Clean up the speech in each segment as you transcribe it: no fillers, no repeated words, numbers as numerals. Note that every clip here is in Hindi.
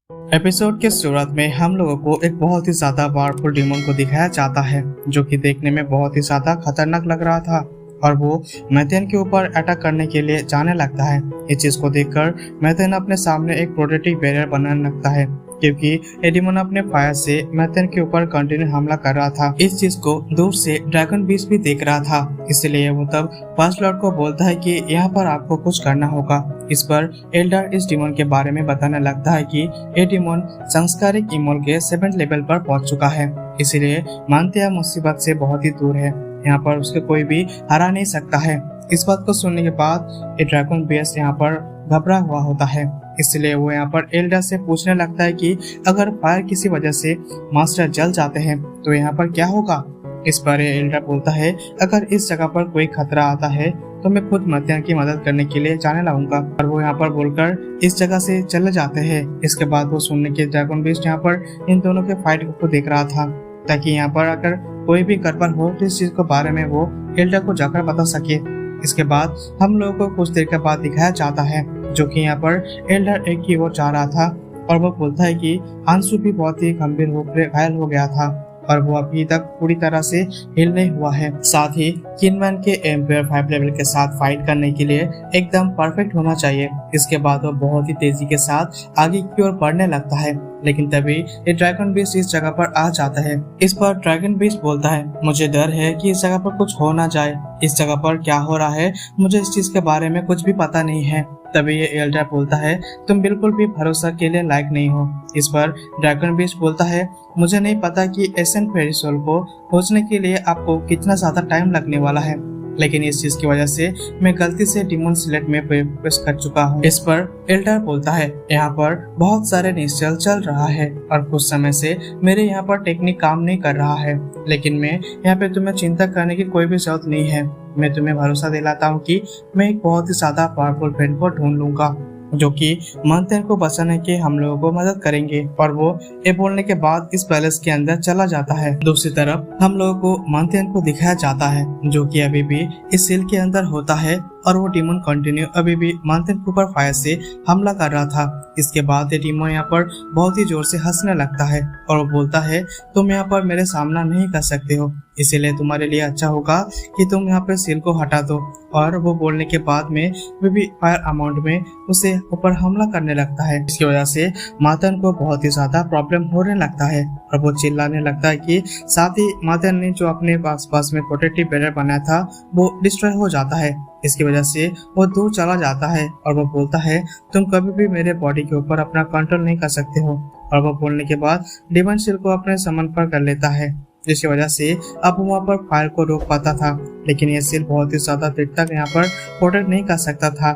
एपिसोड के शुरुआत में हम लोगों को एक बहुत ही ज्यादा पावरफुल डीमन को दिखाया जाता है जो कि देखने में बहुत ही ज्यादा खतरनाक लग रहा था और वो मैथेन के ऊपर अटैक करने के लिए जाने लगता है। इस चीज को देखकर मैथेन अपने सामने एक प्रोटेक्टिव बैरियर बनाने लगता है क्योंकि ये डीमन अपने फायर से मैथेन के ऊपर कंटिन्यू हमला कर रहा था। इस चीज को दूर से ड्रैगन बीस्ट भी देख रहा था, इसलिए वो तब फर्स्ट लॉर्ड को बोलता है कि यहाँ पर आपको कुछ करना होगा। इस पर एल्डर इस डीमन के बारे में बताने लगता है कि ये डीमन संस्कारिक इमोल के 7th लेवल पर पहुंच चुका है, इसलिए मानते मुसीबत से बहुत ही दूर है। यहाँ पर उसके कोई भी हरा नहीं सकता है। इस बात को सुनने के बाद ये ड्रैगन बेस यहाँ पर घबरा हुआ होता है, इसलिए वो यहाँ पर एल्डर से पूछने लगता है कि अगर फायर किसी वजह से मास्टर जल जाते हैं तो यहाँ पर क्या होगा। इस पर एल्डर बोलता है अगर इस जगह पर कोई खतरा आता है तो मैं खुद मैथेन की मदद करने के लिए जाने लगूंगा। और वो यहाँ पर बोलकर इस जगह से चले जाते हैं। इसके बाद वो सुनने के ड्रैगन बीस्ट यहाँ पर इन दोनों के फाइट को देख रहा था ताकि यहाँ पर अगर कोई भी गड़बड़ हो तो इस चीज के बारे में वो एल्डर को जाकर बता सके। इसके बाद हम लोगों को कुछ देर के बाद दिखाया जाता है जो कि यहाँ पर एल्डर एक की ओर जा रहा था और वो बोलता है कि अंशु भी बहुत ही गंभीर रूप से घायल हो गया था और वो अभी तक पूरी तरह से हिल नहीं हुआ है। साथ ही किनमैन के एम्पायर 5 लेवल के साथ फाइट करने के लिए एकदम परफेक्ट होना चाहिए। इसके बाद वो बहुत ही तेजी के साथ आगे की ओर बढ़ने लगता है, लेकिन तभी ये ड्रैगन बीस्ट इस जगह पर आ जाता है। इस पर ड्रैगन बीस्ट बोलता है मुझे डर है कि इस जगह पर कुछ हो ना जाए। इस जगह पर क्या हो रहा है मुझे इस चीज के बारे में कुछ भी पता नहीं है। तभी ये एल्डर बोलता है तुम बिल्कुल भी भरोसा के लिए लायक नहीं हो। इस पर ड्रैगन बीस्ट बोलता है मुझे नहीं पता कि एसेंट फेरिसोल को खोजने के लिए आपको कितना ज्यादा टाइम लगने वाला है, लेकिन इस चीज की वजह से मैं गलती से डिमन सिलेक्ट में प्रेस कर चुका हूँ। इस पर एल्डर बोलता है यहाँ पर बहुत सारे निश्चल चल रहा है और कुछ समय से मेरे यहाँ पर टेक्निक काम नहीं कर रहा है, लेकिन मैं यहाँ पे तुम्हें चिंता करने की कोई भी जरूरत नहीं है। मैं तुम्हें भरोसा दिलाता हूँ कि मैं एक बहुत ही ज्यादा पावरफुल फ्रेंड को ढूंढ लूंगा जो कि मंथन को बचाने के हम लोगों को मदद करेंगे। और वो ये बोलने के बाद इस पैलेस के अंदर चला जाता है। दूसरी तरफ हम लोगों को मंथन को दिखाया जाता है जो कि अभी भी इस सेल के अंदर होता है और वो डीमन कंटिन्यू अभी भी मंथन के ऊपर फायर से हमला कर रहा था। इसके बाद ये डीमन यहाँ पर बहुत ही जोर से हंसने लगता है और वो बोलता है तुम यहाँ पर मेरे सामना नहीं कर सकते हो, इसीलिए तुम्हारे लिए अच्छा होगा कि तुम यहाँ पे सील को हटा दो। और वो बोलने के बाद में वे भी फायर अमाउंट में उसे ऊपर हमला करने लगता है। इसकी वजह से मंथन को बहुत ही ज्यादा प्रॉब्लम होने लगता है और वो चिल्लाने लगता है कि साथ ही मंथन ने जो अपने पास में प्रोटेक्टिव बैरियर बनाया था वो डिस्ट्रॉय हो जाता है। इसकी वजह से वो दूर चला जाता है और वो बोलता है तुम कभी भी मेरे बॉडी के ऊपर अपना कंट्रोल नहीं कर सकते हो। और वो बोलने के बाद डिमन सील को अपने समन पर कर लेता है, जिसकी वजह से अब वहाँ पर फायर को रोक पाता था, लेकिन ये सील बहुत ही ज्यादा देर तक यहाँ पर प्रोटेक्ट नहीं कर सकता था।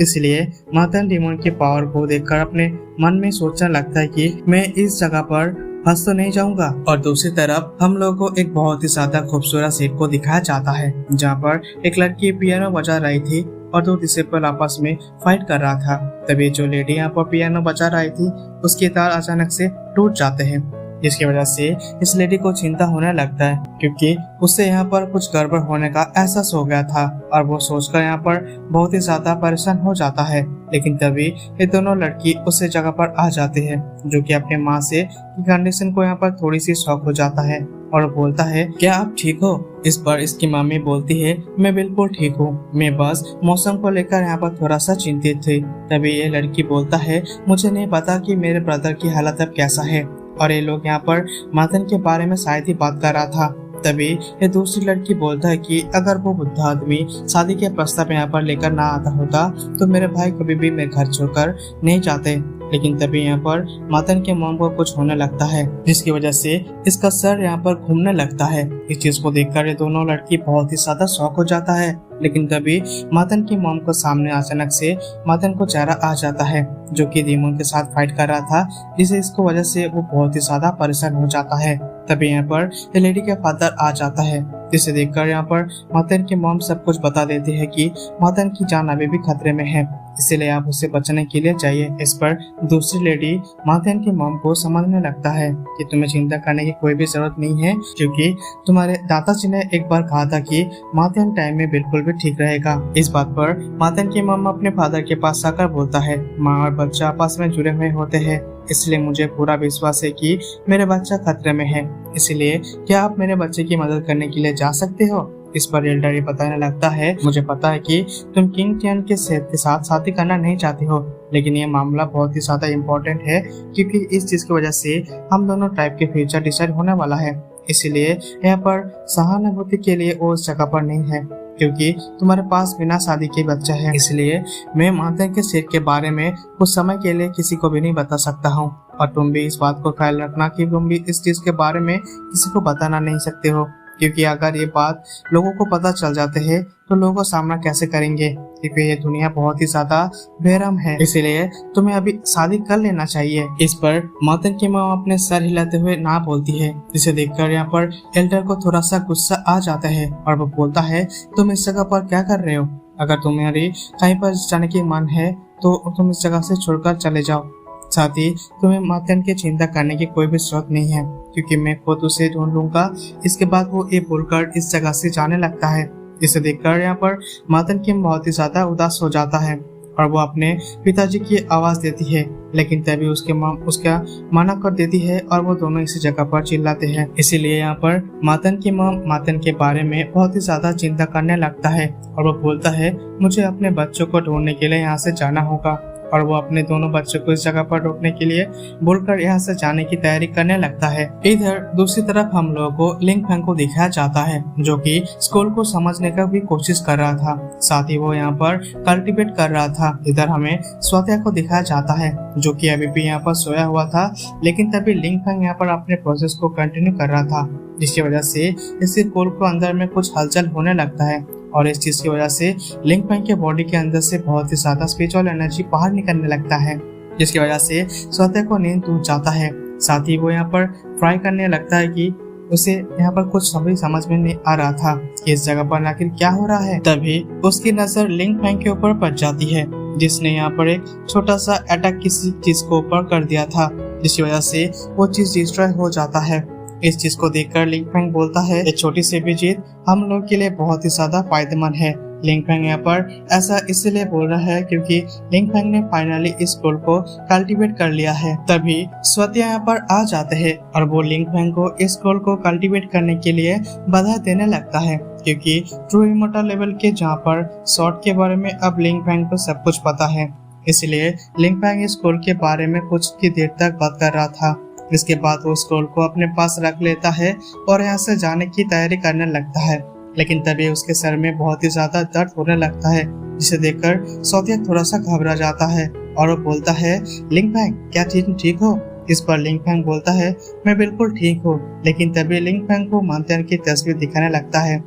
इसलिए मंथन डीमन की पावर को देखकर अपने मन में सोचने लगता है कि मैं इस जगह पर फंस तो नहीं जाऊंगा। और दूसरी तरफ हम लोगों को एक बहुत ही ज्यादा खूबसूरत सीन को दिखाया जाता है जहाँ पर एक लड़की पियानो बजा रही थी और 2 डिसेबल आपस में फाइट कर रहा था। तभी जो लेडी यहाँ पर पियानो बजा रही थी उसके तार अचानक से टूट जाते हैं, जिसकी वजह से इस लेडी को चिंता होने लगता है क्योंकि उससे यहाँ पर कुछ गड़बड़ होने का एहसास हो गया था और वो सोचकर यहाँ पर बहुत ही ज्यादा परेशान हो जाता है। लेकिन तभी ये दोनों लड़की उस जगह पर आ जाते हैं जो कि अपने माँ से कंडीशन को यहाँ पर थोड़ी सी शॉक हो जाता है और बोलता है क्या आप ठीक हो। इस पर इसकी मम्मी बोलती है मैं बिल्कुल ठीक हूँ, मैं बस मौसम को लेकर यहाँ पर थोड़ा सा चिंतित थी। तभी ये लड़की बोलता है मुझे नहीं पता कि मेरे ब्रदर की हालत अब कैसा है और ये लोग यहाँ पर मंथन के बारे में शायद ही बात कर रहा था। तभी ये दूसरी लड़की बोलता है कि अगर वो बुद्धा आदमी शादी के प्रस्ताव यहाँ पर लेकर ना आता होता तो मेरे भाई कभी भी मेरे घर छोड़कर नहीं जाते। लेकिन तभी यहाँ पर मंथन के मॉम को कुछ होने लगता है, जिसकी वजह से इसका सर यहाँ पर घूमने लगता है। इस चीज को देखकर ये दोनों लड़की बहुत ही ज्यादा शॉक हो जाता है। लेकिन तभी मंथन की मॉम को सामने अचानक से मंथन को चेहरा आ जाता है जो कि डीमन के साथ फाइट कर रहा था, जिसे इसको वजह से वो बहुत ही ज्यादा परेशान हो जाता है। तभी यहाँ पर ये लेडी के फादर आ जाता है, जिसे देखकर यहाँ पर मंथन की मॉम सब कुछ बता देती है कि मंथन की जान अभी भी खतरे में है। इसलिए आप उससे बचने के लिए जाइए। इस पर दूसरी लेडी मातेन की मॉम को समझने लगता है कि तुम्हें चिंता करने की कोई भी जरूरत नहीं है, क्योंकि तुम्हारे दादाजी ने एक बार कहा था कि मातेन टाइम में बिल्कुल भी ठीक रहेगा। इस बात पर मातेन की मॉम अपने फादर के पास आकर बोलता है, माँ और बच्चा आपस में जुड़े हुए होते हैं, इसलिए मुझे पूरा विश्वास है कि मेरे बच्चा खतरे में है, इसलिए क्या आप मेरे बच्चे की मदद करने के लिए जा सकते हो। इस पर एल्डर बताने लगता है, मुझे पता है कि तुम किंग टियन के साथ शादी करना नहीं चाहती हो, लेकिन ये मामला बहुत ही ज्यादा इम्पोर्टेंट है, क्योंकि इस चीज की वजह से हम दोनों टाइप के फ्यूचर डिसाइड होने वाला है। इसलिए यहाँ पर सहानुभूति के लिए वो उस जगह पर नहीं है, क्योंकि तुम्हारे पास बिना शादी के बच्चा है। इसलिए मैं मातेन के सेट के बारे में कुछ समय के लिए किसी को भी नहीं बता सकता हूँ, और तुम भी इस बात को ख्याल रखना कि तुम भी इस चीज के बारे में किसी को बताना नहीं सकते हो, क्योंकि अगर ये बात लोगों को पता चल जाते हैं तो लोगों का सामना कैसे करेंगे, क्योंकि ये दुनिया बहुत ही ज्यादा बेरहम है। इसलिए तुम्हें अभी शादी कर लेना चाहिए। इस पर मातेन की माँ अपने सर हिलाते हुए ना बोलती है, जिसे देखकर यहाँ पर एल्डर को थोड़ा सा गुस्सा आ जाता है और वो बोलता है, तुम इस जगह पर क्या कर रहे हो? अगर तुम्हारी कहीं पर जाने की मन है तो तुम इस जगह से छोड़कर चले जाओ। साथ ही तुम्हें मातेन की चिंता करने की कोई भी जरूरत नहीं है, क्योंकि मैं खुद उसे ढूंढ लूंगा। इसके बाद वो ये बोलकर इस जगह से जाने लगता है। इसे देखकर यहाँ पर मातेन की बहुत ही ज्यादा उदास हो जाता है और वो अपने पिताजी की आवाज देती है, लेकिन तभी उसके माँ उसका मना कर देती है और वो दोनों इसी जगह पर चिल्लाते हैं। इसीलिए यहाँ पर मातेन की माँ मातेन के बारे में बहुत ही ज्यादा चिंता करने लगता है और वो बोलता है, मुझे अपने बच्चों को ढूंढने के लिए यहाँ से जाना होगा, और वो अपने दोनों बच्चों को इस जगह पर रोकने के लिए बोलकर यहाँ से जाने की तैयारी करने लगता है। इधर दूसरी तरफ हम लोगों को लिंग फैंग को दिखाया जाता है, जो कि स्कूल को समझने का भी कोशिश कर रहा था, साथ ही वो यहाँ पर कल्टीवेट कर रहा था। इधर हमें स्वात्या को दिखाया जाता है, जो कि अभी भी यहाँ पर सोया हुआ था, लेकिन तभी लिंग फैंग यहाँ पर अपने प्रोसेस को कंटिन्यू कर रहा था, जिसकी वजह से इसके स्कूल को अंदर में कुछ हलचल होने लगता है, और इस चीज की वजह से लिंग फैंग के बॉडी के अंदर से बहुत ही ज्यादा स्पिरिचुअल एनर्जी बाहर निकलने लगता है, जिसकी वजह से स्वात्या को नींद टूट जाता है। साथ ही वो यहाँ पर ट्राई करने लगता है कि उसे यहाँ पर कुछ समझ में नहीं आ रहा था कि इस जगह पर आखिर क्या हो रहा है। तभी उसकी नजर लिंग फैंग के ऊपर पड़ जाती है, जिसने यहाँ पर एक छोटा सा अटैक किसी चीज को ऊपर कर दिया था, जिसकी वजह से वो चीज डिस्ट्रॉय हो जाता है। इस चीज को देखकर लिंग फैंग बोलता है, ये छोटी सी भी जीत हम लोग के लिए बहुत ही ज्यादा फायदेमंद है। लिंग फैंग यहाँ पर ऐसा इसलिए बोल रहा है क्योंकि लिंग फैंग ने फाइनली इस गोल को कल्टीवेट कर लिया है। तभी स्वात्या यहाँ पर आ जाते हैं और वो लिंग फैंग को इस गोल को कल्टीवेट करने के लिए बधाई देने लगता है, क्योंकि ट्रू इमोर्टल लेवल के जहाँ पर शॉर्ट के बारे में अब लिंग फैंग को सब कुछ पता है। इसलिए लिंग फैंग इस गोल के बारे में कुछ की देर तक बात कर रहा था। इसके बाद वो स्क्रोल को अपने पास रख लेता है और यहाँ से जाने की तैयारी करने लगता है, लेकिन तभी उसके सर में बहुत ही ज्यादा दर्द होने लगता है, जिसे देखकर स्वात्या थोड़ा सा घबरा जाता है और वो बोलता है, लिंग फैंग क्या ठीक हो? इस पर लिंग फैंग बोलता है, मैं बिल्कुल ठीक हूँ। लेकिन तभी लिंग फैंग को मातेन की तस्वीर दिखाने लगता है,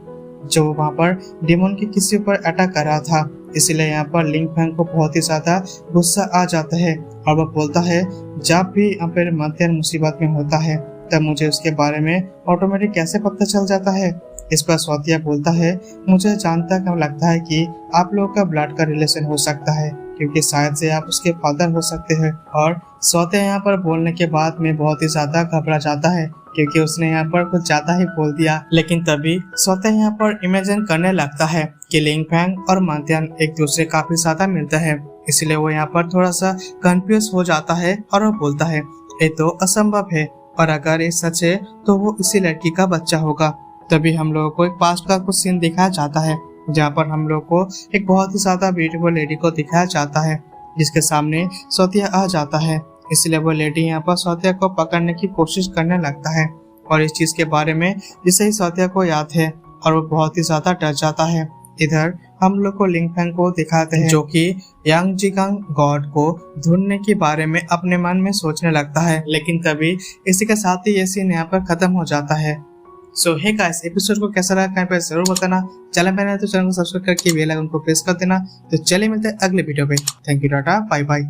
जो वहाँ पर डेमन के किसी ऊपर अटैक कर रहा था। इसलिए यहाँ पर लिंग फैंग को बहुत ही ज्यादा गुस्सा आ जाता है और वह बोलता है, जब भी यहाँ पर मातेन मुसीबत में होता है तब मुझे उसके बारे में ऑटोमेटिक कैसे पता चल जाता है। इस पर स्वात्या बोलता है, मुझे जानता कब लगता है कि आप लोगों का ब्लड का रिलेशन हो सकता है, क्योंकि शायद से आप उसके फादर हो सकते हैं। और स्वात्या यहाँ पर बोलने के बाद में बहुत ही ज्यादा घबरा जाता है, क्योंकि उसने यहाँ पर कुछ ज्यादा ही बोल दिया। लेकिन तभी स्वात्या यहाँ पर इमेजिन करने लगता है कि लिंग फैंग और मातेन एक दूसरे काफी ज्यादा मिलते हैं, इसलिए वो यहाँ पर थोड़ा सा कंफ्यूज हो जाता है और वो बोलता है, ये तो असंभव है, और अगर ये सच है तो वो इसी लड़की का बच्चा होगा। तभी हम लोगों को एक पास्ट का कुछ सीन दिखाया जाता है, जहाँ पर हम लोग को एक बहुत ही ज्यादा ब्यूटीफुल लेडी को दिखाया जाता है, जिसके सामने स्वात्या आ जाता है। इसलिए वो लेडी यहाँ पर स्वात्या को पकड़ने की कोशिश करने लगता है, और इस चीज के बारे में जिसे ही स्वात्या को याद है और वो बहुत ही ज्यादा डर जाता है। इधर हम लोग को लिंग फैंग को दिखाते हैं, जो कि यांग जिगांग गॉड को ढूंढने के बारे में अपने मन में सोचने लगता है। लेकिन तभी इसी के साथ ही ये सीन यहाँ पर खत्म हो जाता है। सो हे गाइस, एपिसोड को कैसा लगा कहीं पर जरूर बताना। चैनल पे नए तो चैनल को सब्सक्राइब करके बेल आइकन को प्रेस कर देना। तो चलिए मिलते हैं अगले वीडियो पे। Thank you, tata, bye bye.